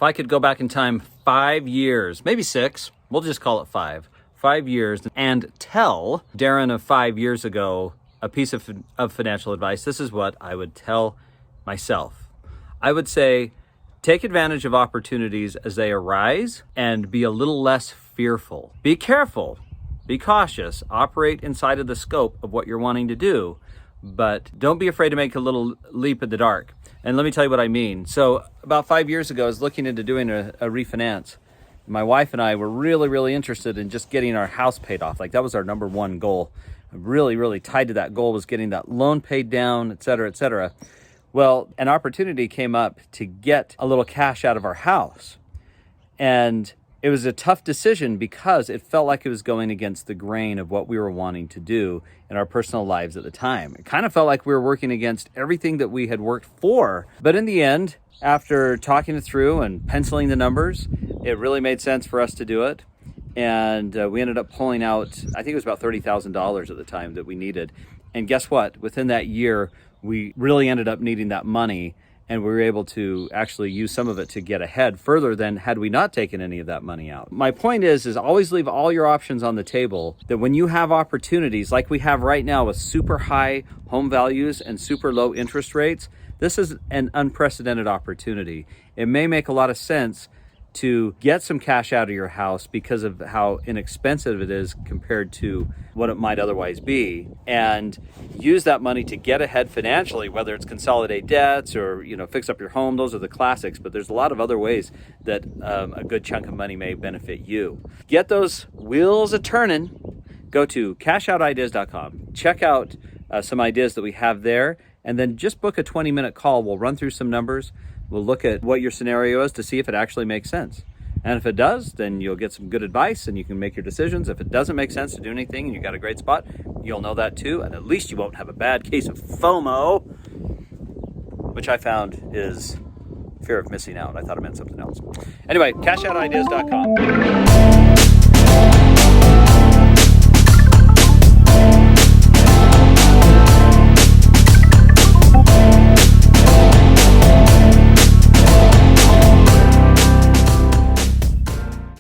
If I could go back in time 5 years, maybe 6, we'll just call it 5 years, and tell Darin of 5 years ago a piece of financial advice, this is what I would tell myself. I would say, take advantage of opportunities as they arise and be a little less fearful. Be careful, be cautious, operate inside of the scope of what you're wanting to do, but don't be afraid to make a little leap in the dark. And let me tell you what I mean. So about 5 years ago, I was looking into doing a refinance. My wife and I were really interested in just getting our house paid off. Like that was our number one goal. Really tied to that goal was getting that loan paid down, et cetera, et cetera. Well, an opportunity came up to get a little cash out of our house. And it was a tough decision because it felt like it was going against the grain of what we were wanting to do in our personal lives at the time. It kind of felt like we were working against everything that we had worked for. But in the end, after talking it through and penciling the numbers, it really made sense for us to do it. And we ended up pulling out, I think it was about $30,000 at the time that we needed. And guess what? Within that year, we really ended up needing that money, and we were able to actually use some of it to get ahead further than had we not taken any of that money out. My point is always leave all your options on the table, that when you have opportunities like we have right now with super high home values and super low interest rates, this is an unprecedented opportunity. It may make a lot of sense to get some cash out of your house because of how inexpensive it is compared to what it might otherwise be, and use that money to get ahead financially, whether it's consolidate debts or fix up your home. Those are the classics, but there's a lot of other ways that a good chunk of money may benefit you. Get those wheels a-turning. Go to cashoutideas.com. Check out some ideas that we have there, and then just book a 20-minute call. We'll run through some numbers. We'll look at what your scenario is to see if it actually makes sense. And if it does, then you'll get some good advice and you can make your decisions. If it doesn't make sense to do anything and you got a great spot, you'll know that too. And at least you won't have a bad case of FOMO, which I found is fear of missing out. I thought it meant something else. Anyway, cashoutideas.com.